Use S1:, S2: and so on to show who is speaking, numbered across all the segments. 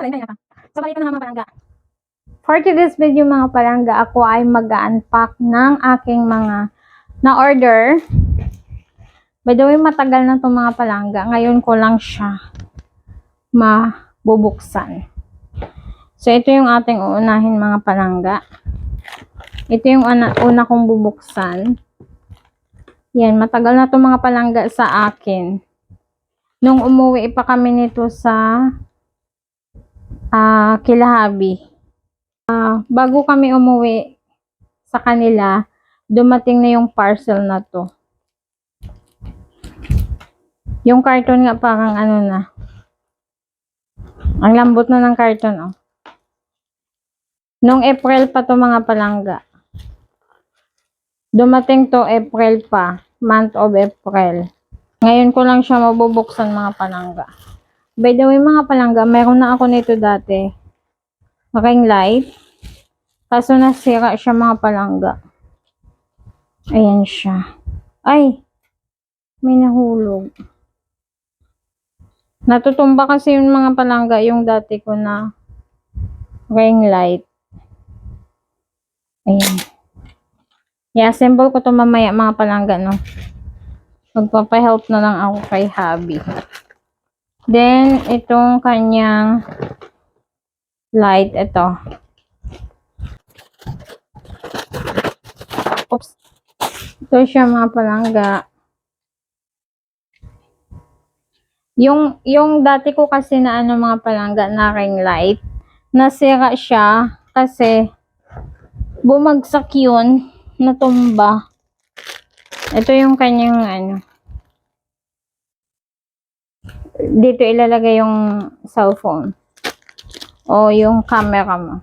S1: So, balik na mga palangga. For today's video mga palangga, ako ay mag-unpack ng aking mga na-order. By the way, matagal na itong mga palangga. Ngayon ko lang siya mabubuksan. So, ito yung ating uunahin mga palangga. Ito yung una kong bubuksan. Yan, matagal na itong mga palangga sa akin. Nung umuwi pa kami nito sa Kilahabi. Bago kami umuwi sa kanila, dumating na yung parcel na to. Yung karton nga parang ano na. Ang lambot na ng karton, oh. Nung April pa to mga palangga. Dumating to April pa. Month of April. Ngayon ko lang siya mabubuksan mga palangga. By the way mga palangga, meron na ako nito dati. Ring light. Kaso nasira siya mga palangga. Ayan siya. Ay! May nahulog. Natutumba kasi yung mga palangga yung dati ko na ring light. Ayan. I-assemble ko to mamaya mga palangga, no? Magpapahelp na lang ako kay hubby. Then, itong kanyang light, ito. Oops. Ito siya mga palangga. Yung dati ko kasi na ano mga palangga na ring light, nasira siya kasi bumagsak yun, natumba. Ito yung kanyang ano. Dito ilalagay yung cellphone o yung camera mo.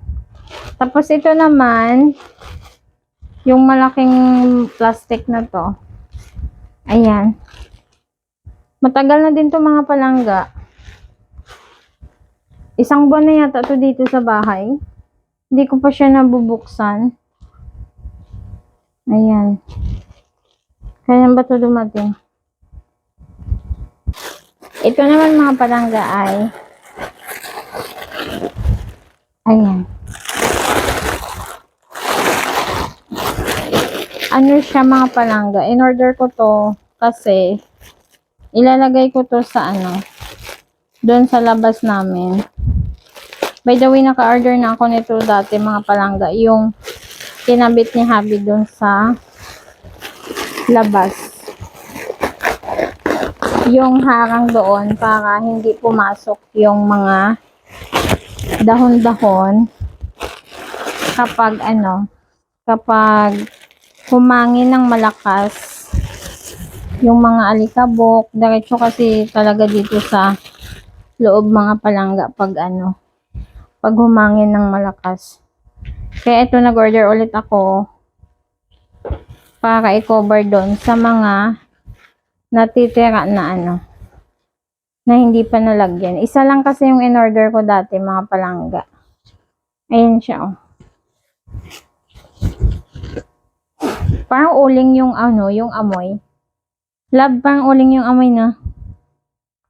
S1: Tapos ito naman, yung malaking plastic na to. Ayan. Matagal na din to mga palangga. Isang buwan na yata to dito sa bahay. Hindi ko pa siya nabubuksan. Ayan. Kaya ba to dumating? Ito naman mga palangga ay ayan. Ano siya mga palangga? In order ko to kasi ilalagay ko to sa ano, doon sa labas namin. By the way, naka-order na ako nito dati mga palangga. Yung kinabit ni hubby doon sa labas. Yung harang doon para hindi pumasok yung mga dahon-dahon kapag ano, kapag humangin ng malakas yung mga alikabok, diretso kasi talaga dito sa loob mga palangga pag ano, pag humangin ng malakas. Kaya ito nag-order ulit ako para i-cover doon sa mga natitira na ano, na hindi pa nalagyan. Isa lang kasi yung in-order ko dati mga palangga. Ayan siya, oh. Parang uling yung ano, yung amoy. Love, parang uling yung amoy na.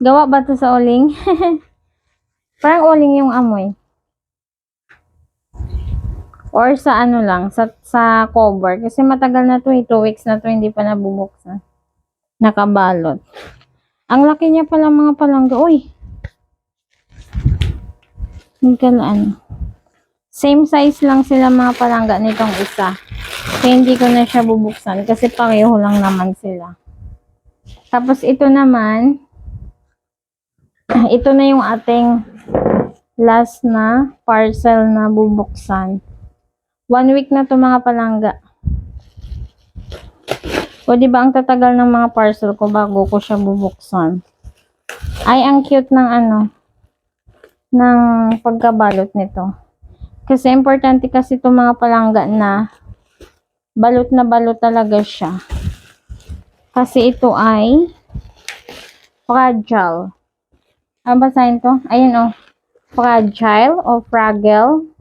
S1: Gawa ba to sa uling? Parang uling yung amoy. Or sa ano lang, sa cover. Kasi matagal na to, 2 weeks na to, hindi pa nabubuksan. Nakabalot. Ang laki niya pala mga palangga. Uy! Hindi ka na ano. Same size lang sila mga palangga nitong isa. Kaya hindi ko na siya bubuksan kasi pareho lang naman sila. Tapos ito naman, ito na yung ating last na parcel na bubuksan. 1 week na to mga palangga. O diba ang tatagal ng mga parcel ko bago ko siya bubuksan. Ay, ang cute ng ano, ng pagkabalot nito. Kasi importante kasi itong mga palangga na balot na balot talaga siya. Kasi ito ay fragile. Ano basahin to? Ayun, oh. Fragile o fragile.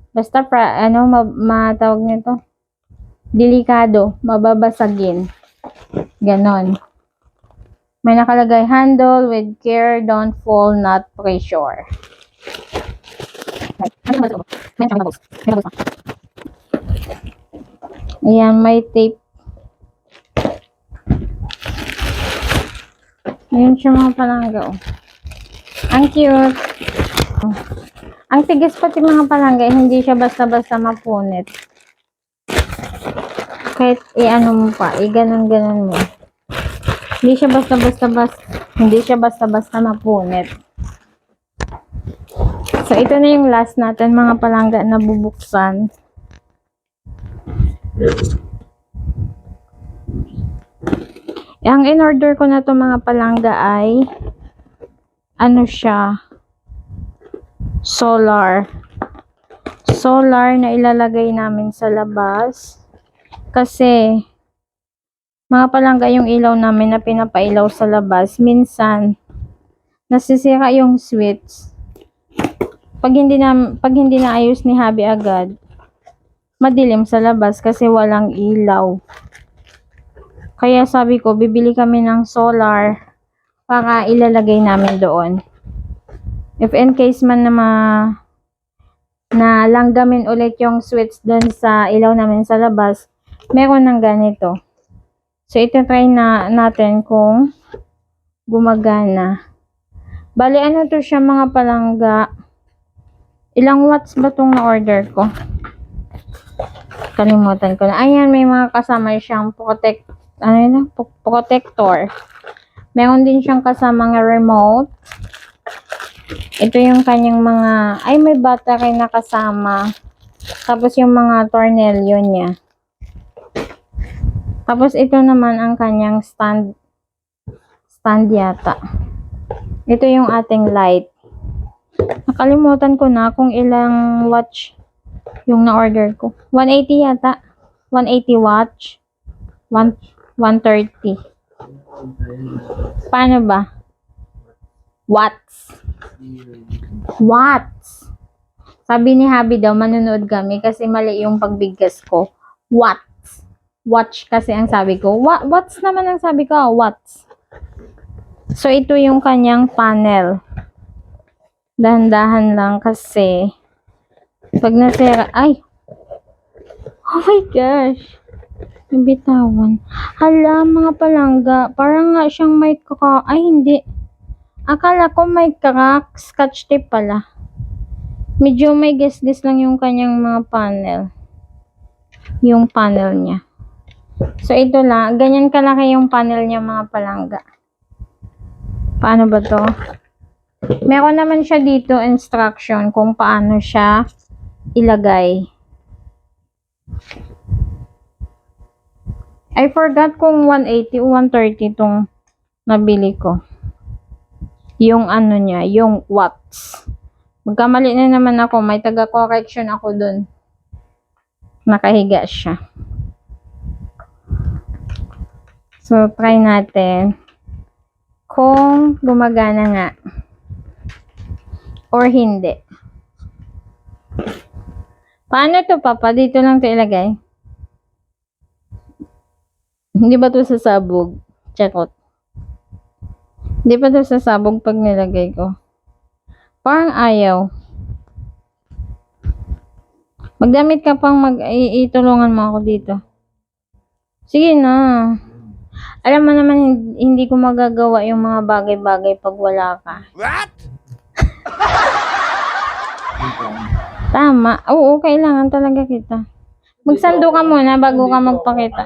S1: Basta matawag nito. Delikado, mababasagin. Ganon. May nakalagay, handle with care, don't fall, not pressure. Ayan, may tape. Ayan siya mga palangga, oh. Ang cute. Ang tigas pati mga palangga, hindi siya basta-basta mapunit. Kahit i-ano mo pa, i-ganon-ganon mo. Hindi siya basta-basta mapunit. So, ito na yung last natin mga palangga na bubuksan. Ang in-order ko na to mga palangga ay ano siya, solar na ilalagay namin sa labas kasi mga palangga yung ilaw namin na pinapailaw sa labas minsan nasisira yung switch pag hindi na ayos ni Habi agad, madilim sa labas kasi walang ilaw. Kaya sabi ko bibili kami ng solar para ilalagay namin doon. If in case man na langgamin ulit yung switch doon sa ilaw namin sa labas, meron ng ganito. So, ito try na natin kung gumagana. Bali, ano to siya mga palangga? Ilang watts ba itong na-order ko? Kalimutan ko na. Ayan, may mga kasama siyang protector. Meron din siyang kasamang remote. Ito yung kanyang mga, may battery na kasama. Tapos yung mga tornilyo niya. Tapos ito naman ang kanyang stand yata. Ito yung ating light. Nakalimutan ko na kung ilang watts yung na-order ko. 180 yata. 180 watts. 130. Paano ba? Watts. Sabi ni Habi daw, manonood kami kasi mali yung pagbigkas ko. Watts. Watch kasi ang sabi ko. Watts naman ang sabi ko. Watts. So, ito yung kanyang panel. Dahan-dahan lang kasi pag nasira, oh my gosh. Nabitawan. Hala, mga palangga. Parang nga siyang may hindi. Akala ko may crack. Scotch tape pala. Medyo may gas-gas lang yung kanyang mga panel. Yung panel niya. So, ito lang. Ganyan kalaki yung panel niya mga palangga. Paano ba to? Meron naman siya dito instruction kung paano siya ilagay. I forgot kung 180 o 130 itong nabili ko. Yung ano niya, yung watts. Magkamali na naman ako, may taga-correction ako dun. Nakahiga siya. So, try natin kung gumagana nga or hindi. Paano to, Papa? Dito lang to ilagay. Hindi ba to sasabog? Checkot. Hindi pa to sasabog pag nilagay ko. Parang ayaw. Magdamit ka pang itulungan mo ako dito. Sige na. Alam mo naman, hindi ko magagawa yung mga bagay-bagay pag wala ka.
S2: What?
S1: Tama. Oo, kailangan talaga kita. Magsando ka muna bago ka magpakita.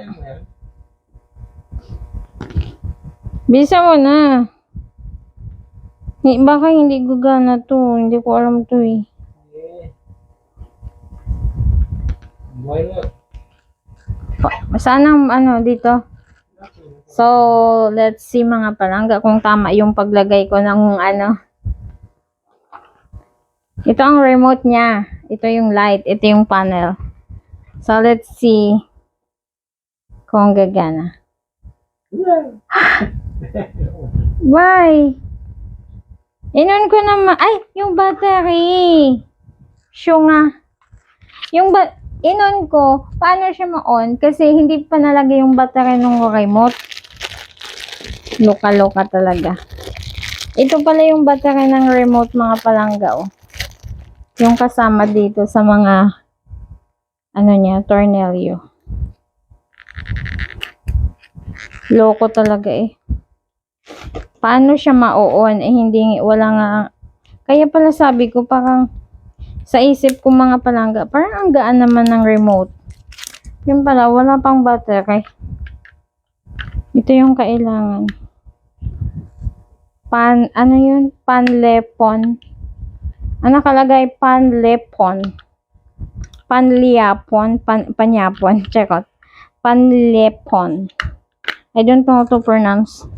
S1: Bisa mo na. Baka hindi gugana to. Hindi ko alam to eh. Sana dito. So, let's see mga palangga kung tama yung paglagay ko ng Ito ang remote niya. Ito yung light. Ito yung panel. So, let's see kung gagana. Why? Inon ko naman. Yung battery. Siyo nga. Inon ko, paano siya ma-on? Kasi hindi pa nalagay yung battery ng remote. Loka-loka talaga. Ito pala yung battery ng remote mga palangga, oh. Yung kasama dito sa mga, ano niya, tornilyo. Loko talaga eh. Paano siya ma-on? Eh, hindi, wala nga. Kaya pala sabi ko, parang, sa isip ko mga palangga, parang ang gaan naman ng remote. Yung pala, wala pang battery. Ito yung kailangan. Ano yun? Panlepon. Ang nakalagay, panlepon. Panliapon. Panyapon. Check out. Panlepon. I don't know how to pronounce.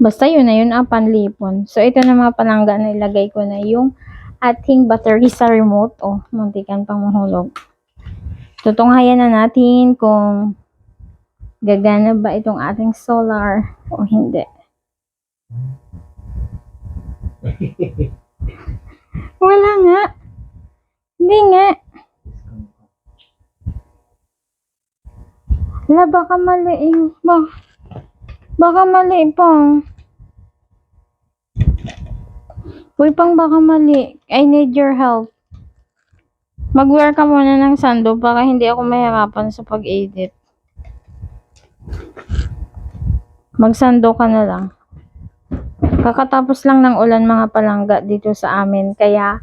S1: Basta yun na yun, panlipon. So, ito na mga palangga na ilagay ko na yung ating battery sa remote. Oh, muntikan pang mahulog. Tutunghayan na natin kung gagana ba itong ating solar o hindi. Wala nga. Hindi nga. Wala, baka mali eh. Baka mali pang. Uy, pang baka mali. I need your help. Mag-wear ka muna ng sando baka hindi ako mahirapan sa pag-edit. Magsando ka na lang. Kakatapos lang ng ulan mga palangga dito sa amin. Kaya,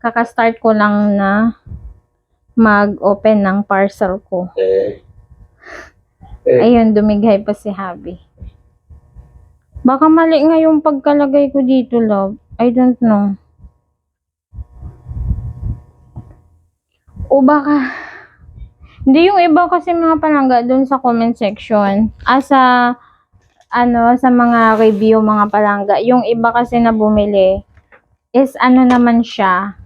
S1: kakastart ko lang na mag-open ng parcel ko. Ayun, dumighay pa si Habi. Baka mali nga yung pagkalagay ko dito, love. I don't know. O baka, hindi, yung iba kasi mga palangga doon sa comment section. Sa mga review mga palangga. Yung iba kasi na bumili is ano naman siya.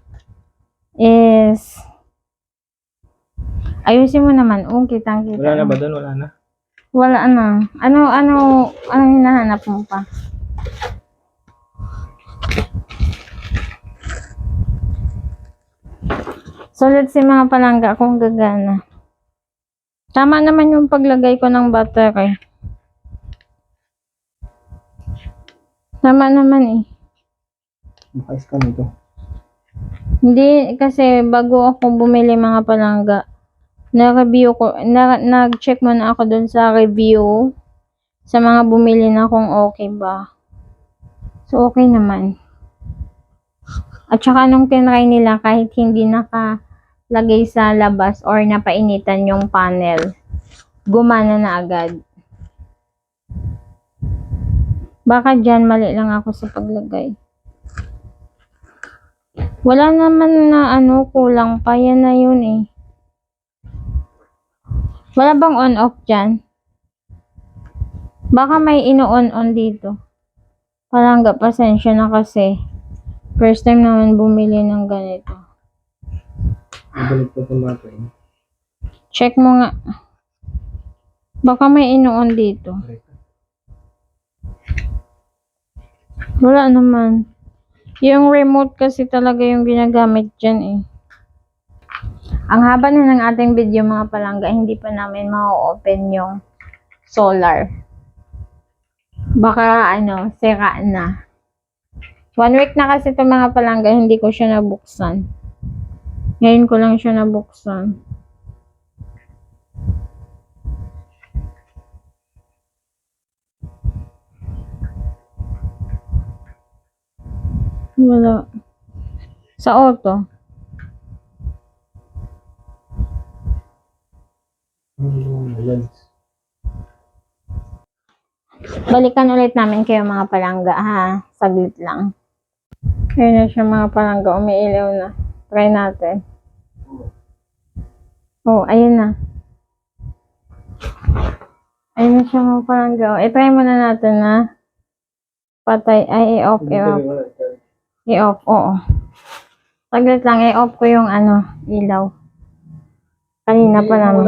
S1: Ayusin mo naman. Kitang-kita.
S2: Wala na ba doon? Wala na.
S1: Wala na. Ano hinahanap mo pa? So, let's see mga palangga kung gagana. Tama naman yung paglagay ko ng battery. Tama naman eh.
S2: Makais ka nito.
S1: Hindi, kasi bago ako bumili mga palangga, nag-check muna ako dun sa review sa mga bumili na kung okay ba. So, okay naman. At saka nung tinry nila, kahit hindi nakalagay sa labas or napainitan yung panel, gumana na agad. Baka dyan mali lang ako sa paglagay. Wala naman na kulang pa. Yan na yun eh. Wala bang on-off dyan? Baka may ino-on-on dito. Palangga, pasensya na kasi. First time naman bumili ng ganito.
S2: Nabalik pa tomato eh.
S1: Check mo nga. Baka may ino-on dito. Wala naman. Yung remote kasi talaga yung ginagamit dyan eh. Ang haba na ng ating video mga palangga, hindi pa namin ma-open yung solar. Baka sira na. 1 week na kasi ito mga palangga, hindi ko siya nabuksan. Ngayon ko lang siya nabuksan. Wala. Sa auto. Balikan ulit namin kayo mga palangga ha. Saglit lang. Kaya na siya mga palangga. Umiilaw na. Try natin. Oh, ayun na. Ayun na siya mga palangga. I-try muna natin na patay. Ay, i-off. I-off. Oo. Saglit lang. I-off ko yung ilaw. Kanina pa naman.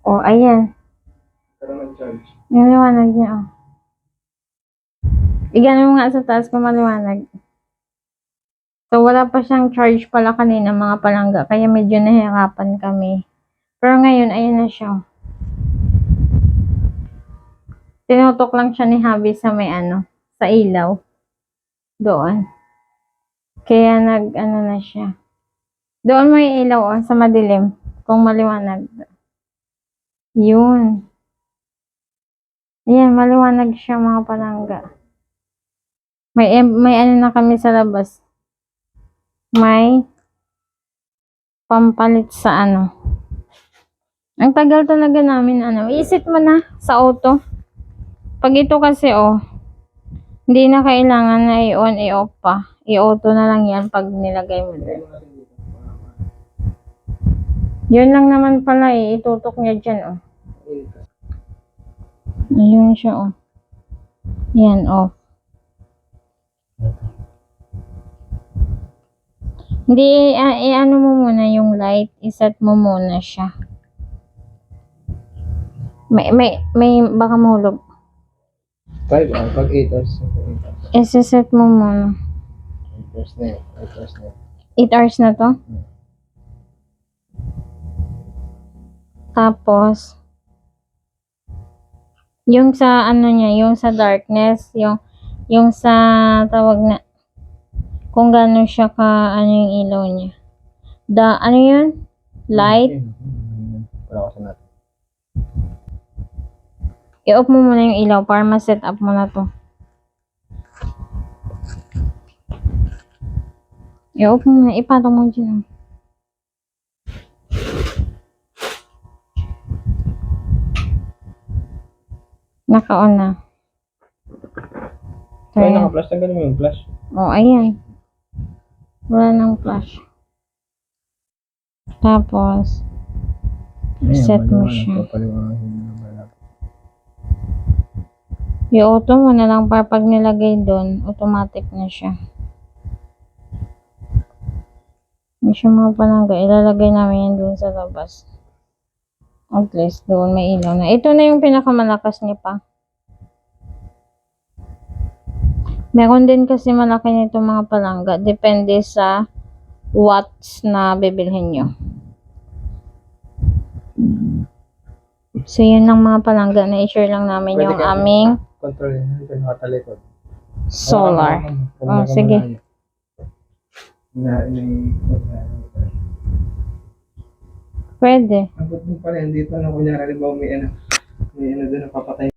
S1: Oh, ayan. Yung liwanag niya, oh. Igano mo nga sa taas kung maliwanag. So, wala pa siyang charge pala kanina mga palangga. Kaya medyo nahihirapan kami. Pero ngayon, ayan na siya. Tinutok lang siya ni Habi sa may sa ilaw. Doon. Kaya ano na siya. Doon may ilaw sa madilim. Kung maliwanag. Yun. Ayan, maliwanag siya mga palangga. May ano na kami sa labas. May pampalit sa ano. Ang tagal talaga namin isit mo na sa auto. Pag ito kasi hindi na kailangan na i-on, i-off pa. I-auto na lang yan pag nilagay mo din. Yun lang naman pala itutok niya dyan Ayun siya Yan off. Hindi, i-ano mo muna yung light. I-set mo muna siya. May baka mahulog.
S2: 5 hours. Pag 8 hours.
S1: I-set mo muna.
S2: 8 hours na yun. 8 hours na yun.
S1: 8 hours na to. Tapos, yung sa niya, yung sa darkness, yung sa tawag na, kung gano'n siya yung ilaw niya. Ano yun? Light.
S2: Wala ko sa natin.
S1: I-off mo muna yung ilaw para ma-set up mo na to. I-off mo muna. Ipatong mo dyan. Naka-on na.
S2: Ay, naka-flash. Tanggalin mo yung flash.
S1: Ayan. Wala nang flash. Tapos, set mo siya. I-auto mo na lang para pag nilagay doon, automatic na siya. Hindi siya mga palangga. Ilalagay namin yan doon sa labas. At least doon may ilaw na. Ito na yung pinakamalakas niya pa. Meron din kasi malaki nito mga palangga. Depende sa watts na bibilhin nyo. So, yun ang mga palangga na i-share lang namin
S2: Pwede
S1: yung
S2: ka-
S1: aming
S2: Control yun. Ito yung nakatalikod.
S1: solar. Sige. Pwede.
S2: Ang buti pala, dito kunyari, may ano doon, napapatay.